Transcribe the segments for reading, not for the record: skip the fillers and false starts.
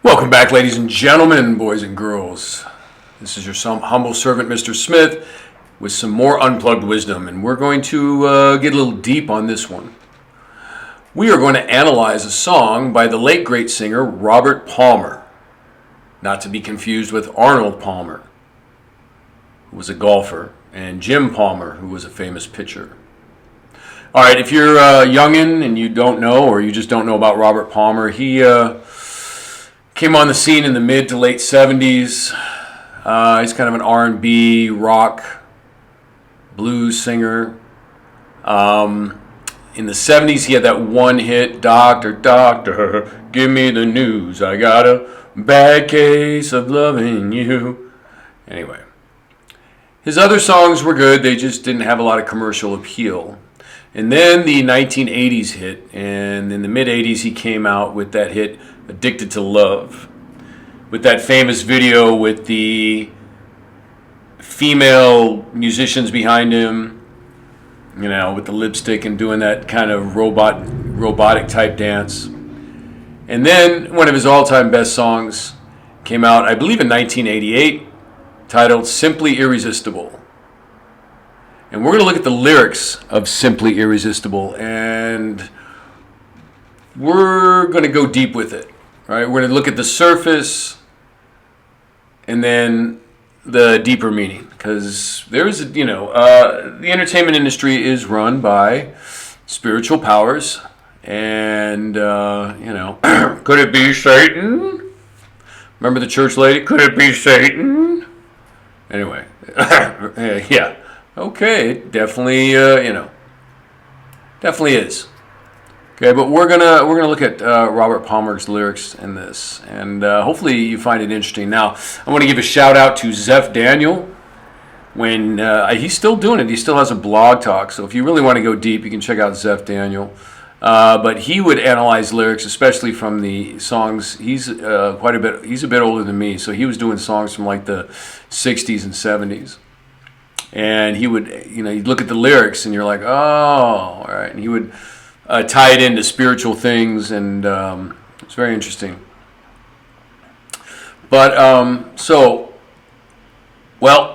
Welcome back, ladies and gentlemen, boys and girls. This is your humble servant, Mr. Smith, with some more unplugged wisdom, and we're going to get a little deep on this one. We are going to analyze a song by the late great singer Robert Palmer, not to be confused with Arnold Palmer, who was a golfer, and Jim Palmer, who was a famous pitcher. All right, if you're a youngin' and you don't know, or you just don't know about Robert Palmer, he came on the scene in the mid to late 70s. He's kind of an R&B, rock, blues singer. In the 70s, he had that one hit, Doctor, Doctor, give me the news. I got a bad case of loving you. Anyway, his other songs were good. They just didn't have a lot of commercial appeal. And then the 1980s hit, and in the mid-80s, he came out with that hit, Addicted to Love, with that famous video with the female musicians behind him, you know, with the lipstick and doing that kind of robotic type dance. And then one of his all-time best songs came out, I believe in 1988, titled Simply Irresistible. And we're going to look at the lyrics of Simply Irresistible, and we're going to go deep with it. Right? We're going to look at the surface and then the deeper meaning, because there's, the entertainment industry is run by spiritual powers, and, could it be Satan? Remember the church lady? Could it be Satan? Anyway, yeah. Okay, definitely, definitely is. Okay, but we're gonna look at Robert Palmer's lyrics in this, and hopefully you find it interesting. Now, I want to give a shout out to Zeph Daniel. When he's still doing it, he still has a blog talk. So if you really want to go deep, you can check out Zeph Daniel. But he would analyze lyrics, especially from the songs. He's quite a bit. He's a bit older than me, so he was doing songs from like the '60s and '70s. And he would, you'd look at the lyrics and you're like, oh, all right. And he would tie it into spiritual things, and it's very interesting. But,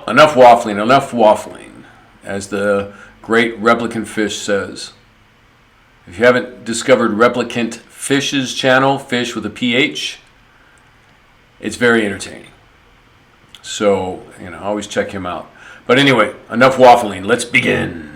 enough waffling, as the great Replicant Fish says. If you haven't discovered Replicant Fish's channel, Fish with a PH, it's very entertaining. So, always check him out. But anyway, enough waffling. Let's begin.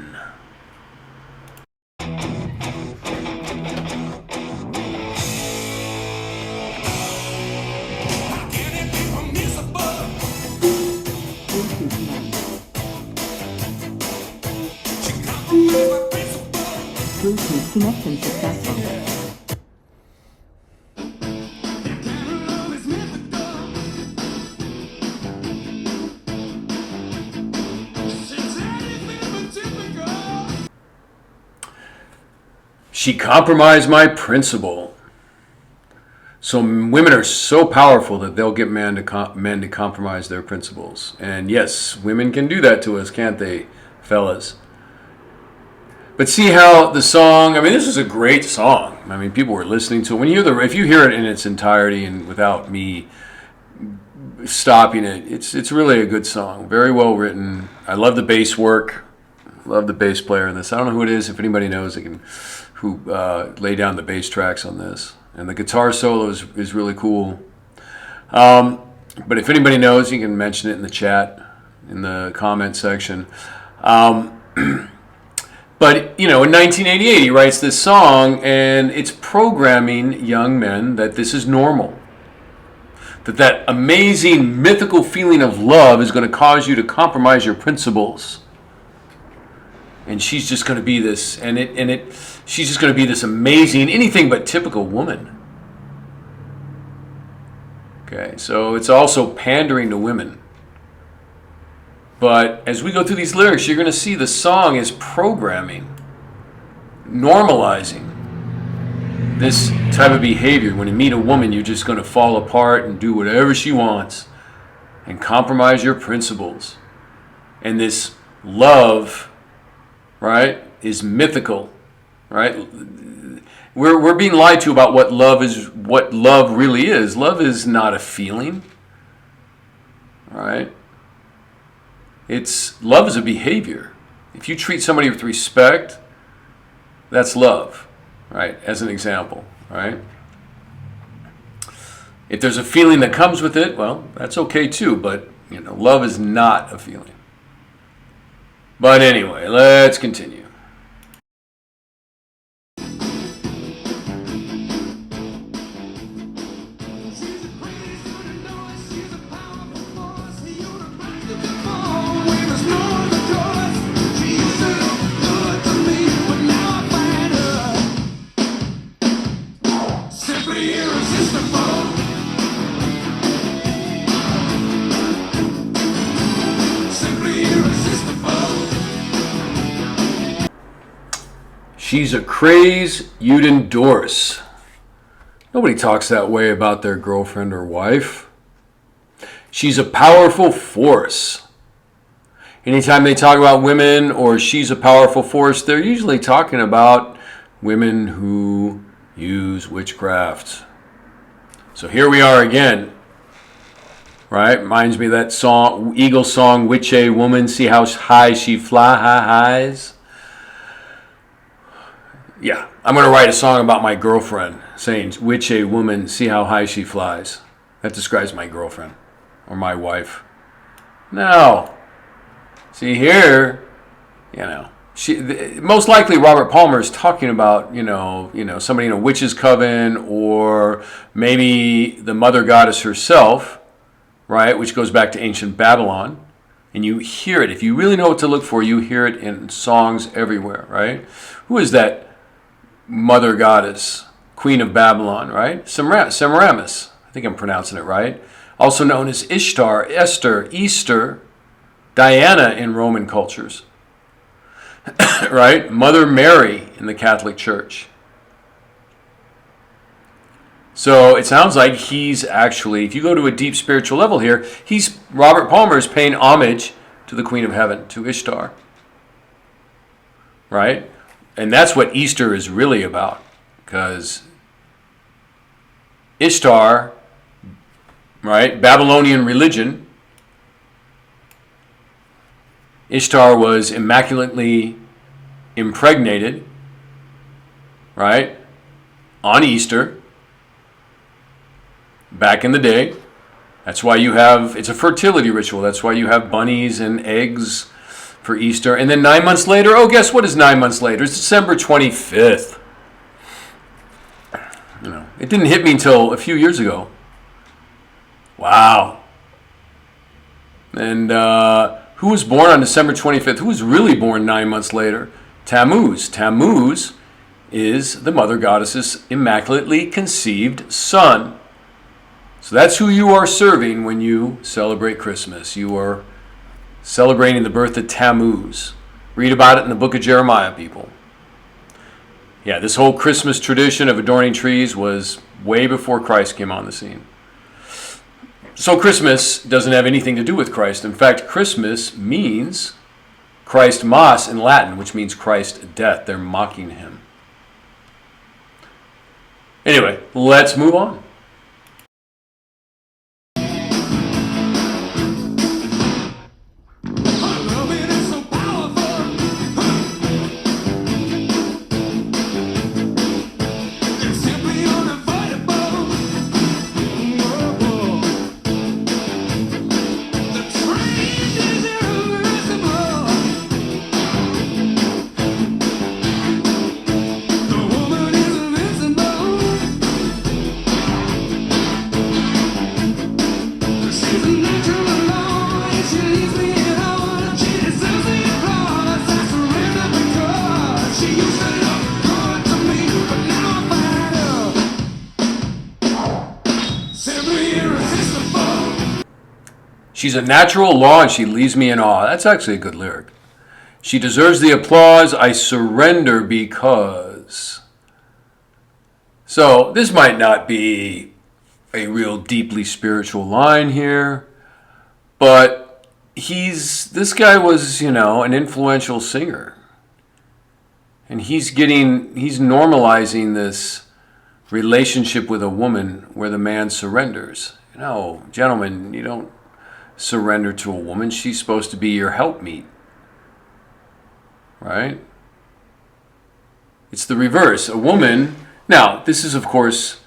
Bluetooth connection successful. She compromised my principle. So women are so powerful that they'll get men to compromise their principles. And yes, women can do that to us, can't they, fellas? But see how the song, this is a great song. People were listening to it. If you hear it in its entirety and without me stopping it, it's really a good song. Very well written. I love the bass work. Love the bass player in this. I don't know who it is. If anybody knows, who lay down the bass tracks on this. And the guitar solo is really cool. But if anybody knows, you can mention it in the chat, in the comment section. But, in 1988, he writes this song, and it's programming young men that this is normal. That amazing, mythical feeling of love is going to cause you to compromise your principles. And she's just going to be this, she's just going to be this amazing, anything but typical woman. Okay, so it's also pandering to women. But as we go through these lyrics, you're going to see the song is programming, normalizing this type of behavior. When you meet a woman, you're just going to fall apart and do whatever she wants and compromise your principles. And this love, right, is mythical, right? We're being lied to about what love is, what love really is. Love is not a feeling, right? Love is a behavior. If you treat somebody with respect, that's love, right? As an example, right? If there's a feeling that comes with it, well, that's okay too, but love is not a feeling. But anyway, let's continue. She's a craze you'd endorse. Nobody talks that way about their girlfriend or wife. She's a powerful force. Anytime they talk about women or she's a powerful force, they're usually talking about women who use witchcraft. So here we are again, right? Reminds me of that song, Eagles song, Witch a Woman, See How High She Flies. Yeah, I'm going to write a song about my girlfriend saying, Witch a woman, see how high she flies. That describes my girlfriend or my wife. No. See here, most likely Robert Palmer is talking about, somebody in a witch's coven, or maybe the mother goddess herself, right, which goes back to ancient Babylon. And you hear it. If you really know what to look for, you hear it in songs everywhere, right? Who is that mother goddess, queen of Babylon, right? Semiramis. I think I'm pronouncing it right. Also known as Ishtar, Esther, Easter, Diana in Roman cultures, right? Mother Mary in the Catholic Church. So it sounds like he's actually, if you go to a deep spiritual level here, Robert Palmer is paying homage to the Queen of Heaven, to Ishtar, right? And that's what Easter is really about, because Ishtar, right, Babylonian religion, Ishtar was immaculately impregnated, right, on Easter, back in the day. That's why it's a fertility ritual. That's why you have bunnies and eggs for Easter. And then 9 months later, guess what is 9 months later? It's December 25th. It didn't hit me until a few years ago. Wow. And who was born on December 25th? Who was really born 9 months later? Tammuz. Tammuz is the mother goddess's immaculately conceived son. So that's who you are serving when you celebrate Christmas. You are celebrating the birth of Tammuz. Read about it in the book of Jeremiah, people. Yeah, this whole Christmas tradition of adorning trees was way before Christ came on the scene. So Christmas doesn't have anything to do with Christ. In fact, Christmas means Christ mas in Latin, which means Christ death. They're mocking him. Anyway, let's move on. She's a natural law and she leaves me in awe. That's actually a good lyric. She deserves the applause. I surrender because. So this might not be a real deeply spiritual line here, but this guy was, an influential singer. And he's normalizing this relationship with a woman where the man surrenders. No, gentlemen, you don't surrender to a woman. She's supposed to be your helpmeet. Right? It's the reverse. A woman, now, this is, of course,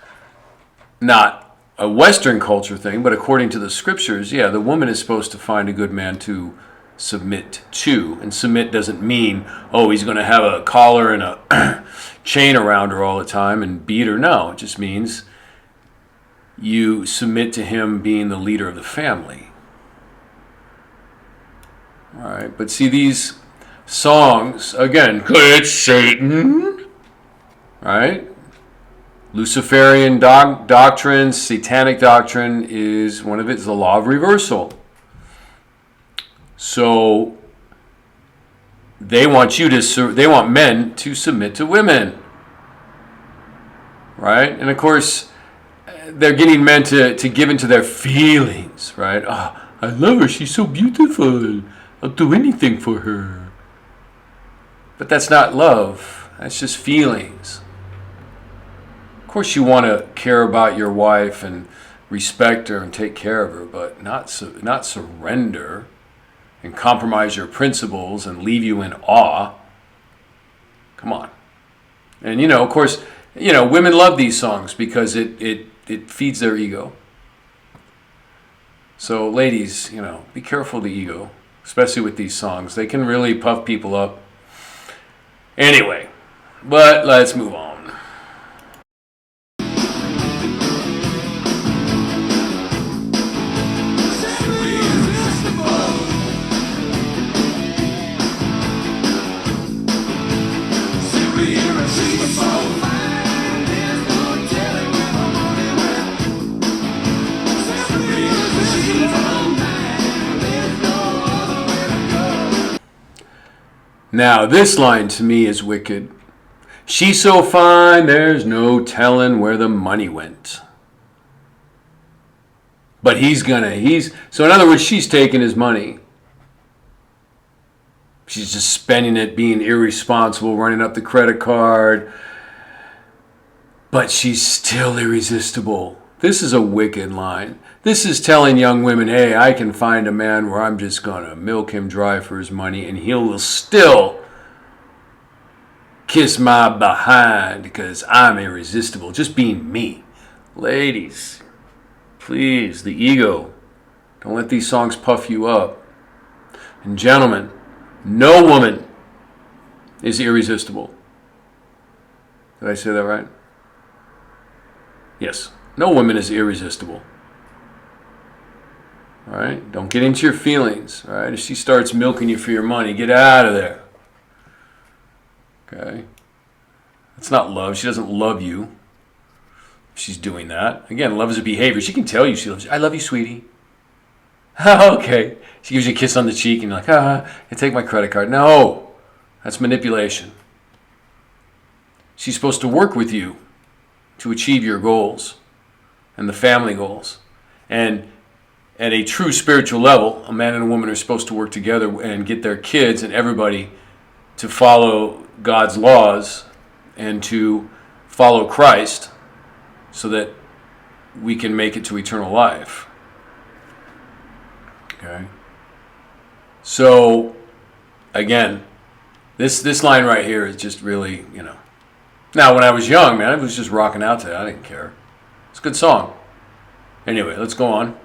not a Western culture thing, but according to the scriptures, yeah, the woman is supposed to find a good man to submit to. And submit doesn't mean, oh, he's going to have a collar and a chain around her all the time and beat her. No, it just means you submit to him being the leader of the family. All right, but see, these songs, again, it's Satan, right? Luciferian doctrine, satanic doctrine is one of it is the law of reversal. So they want men to submit to women, right? And of course, they're getting men to give into their feelings, right? Oh, I love her. She's so beautiful. I'll do anything for her. But that's not love. That's just feelings. Of course, you want to care about your wife and respect her and take care of her, but not surrender and compromise your principles and leave you in awe. Come on. And of course, women love these songs because it feeds their ego. So ladies, be careful of the ego, especially with these songs. They can really puff people up. Anyway, but let's move on. Now, this line to me is wicked. She's so fine, there's no telling where the money went. But so in other words, she's taking his money. She's just spending it, being irresponsible, running up the credit card. But she's still irresistible. This is a wicked line. This is telling young women, hey, I can find a man where I'm just going to milk him dry for his money and he will still kiss my behind because I'm irresistible. Just being me. Ladies, please, the ego. Don't let these songs puff you up. And gentlemen, no woman is irresistible. Did I say that right? Yes. No woman is irresistible. All right? Don't get into your feelings. All right? If she starts milking you for your money, get out of there. Okay? That's not love. She doesn't love you. She's doing that. Again, love is a behavior. She can tell you she loves you. I love you, sweetie. Okay. She gives you a kiss on the cheek and you're like, you take my credit card. No. That's manipulation. She's supposed to work with you to achieve your goals and the family goals. And at a true spiritual level, a man and a woman are supposed to work together and get their kids and everybody to follow God's laws and to follow Christ so that we can make it to eternal life. Okay? So, again, this line right here is just really, Now, when I was young, man, I was just rocking out to it. I didn't care. It's a good song. Anyway, let's go on.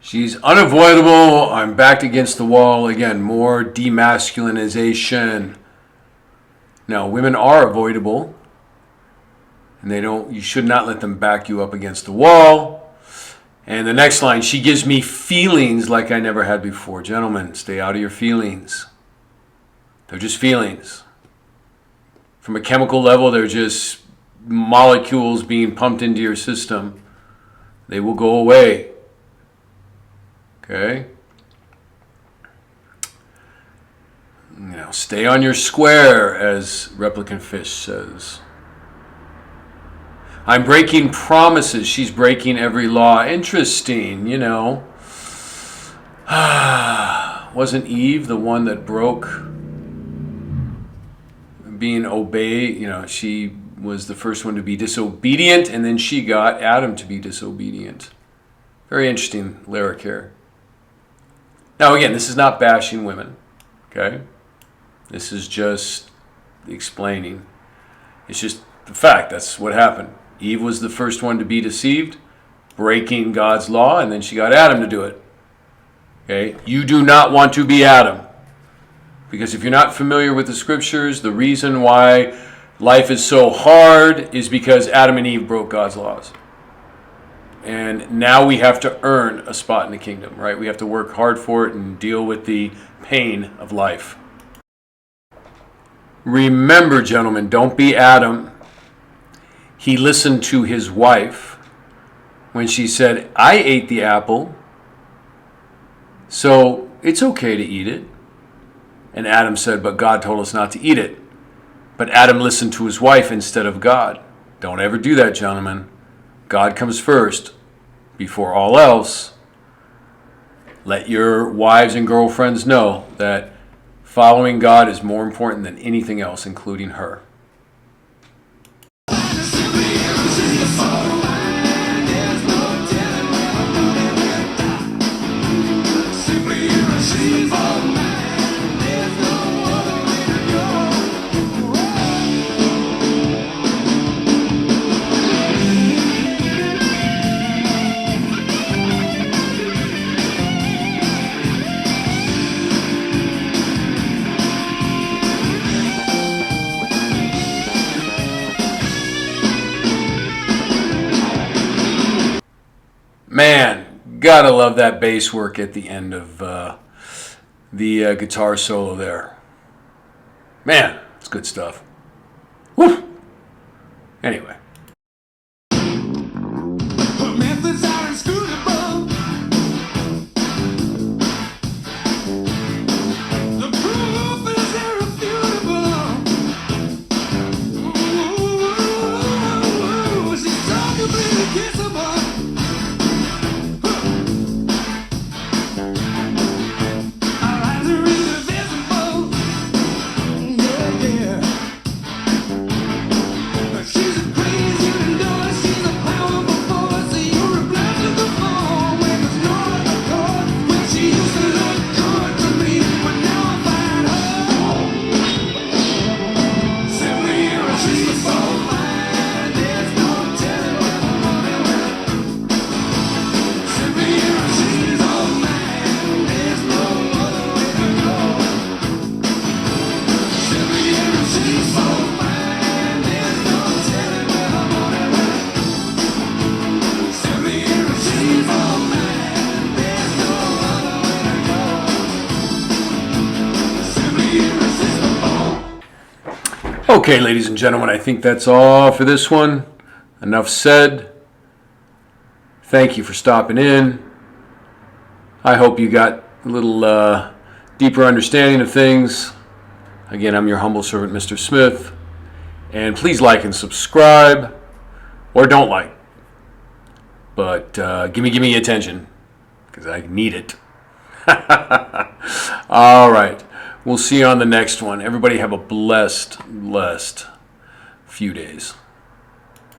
She's unavoidable. I'm backed against the wall. Again, more de-masculinization. Now, women are avoidable. And you should not let them back you up against the wall. And the next line, she gives me feelings like I never had before. Gentlemen, stay out of your feelings. They're just feelings. From a chemical level, they're just molecules being pumped into your system. They will go away. Okay? stay on your square, as Replicant Fish says. I'm breaking promises. She's breaking every law. Interesting, Wasn't Eve the one that broke being obeyed? She was the first one to be disobedient, and then she got Adam to be disobedient. Very interesting lyric here. Now, again, this is not bashing women, okay? This is just explaining. It's just the fact. That's what happened. Eve was the first one to be deceived, breaking God's law, and then she got Adam to do it. Okay? You do not want to be Adam. Because if you're not familiar with the scriptures, the reason why life is so hard is because Adam and Eve broke God's laws. And now we have to earn a spot in the kingdom, right? We have to work hard for it and deal with the pain of life. Remember, gentlemen, don't be Adam. He listened to his wife when she said, I ate the apple, so it's okay to eat it. And Adam said, but God told us not to eat it. But Adam listened to his wife instead of God. Don't ever do that, gentlemen. God comes first before all else. Let your wives and girlfriends know that following God is more important than anything else, including her. Man, gotta love that bass work at the end of the guitar solo there. Man, it's good stuff. Woo! Anyway. Methods are inscrutable. The proof is irrefutable. Ooh, she's talkably kissable. Our eyes are indivisible. Yeah, yeah. She's a crazy universe. She's a powerful force. You're a blast of the fall when there's no other chord. When she used to look good to me, but now I find her simply irresistible. There's no telling where the money went. Simply irresistible, man. There's no other way to go. Simply irresistible, man. There's no telling where the money went. Simply irresistible, man. There's no other way to go. Simply irresistible. Okay, ladies and gentlemen, I think that's all for this one. Enough said. Thank you for stopping in. I hope you got a little deeper understanding of things. Again, I'm your humble servant, Mr. Smith. And please like and subscribe. Or don't like. But give me attention. Because I need it. All right. We'll see you on the next one. Everybody have a blessed few days.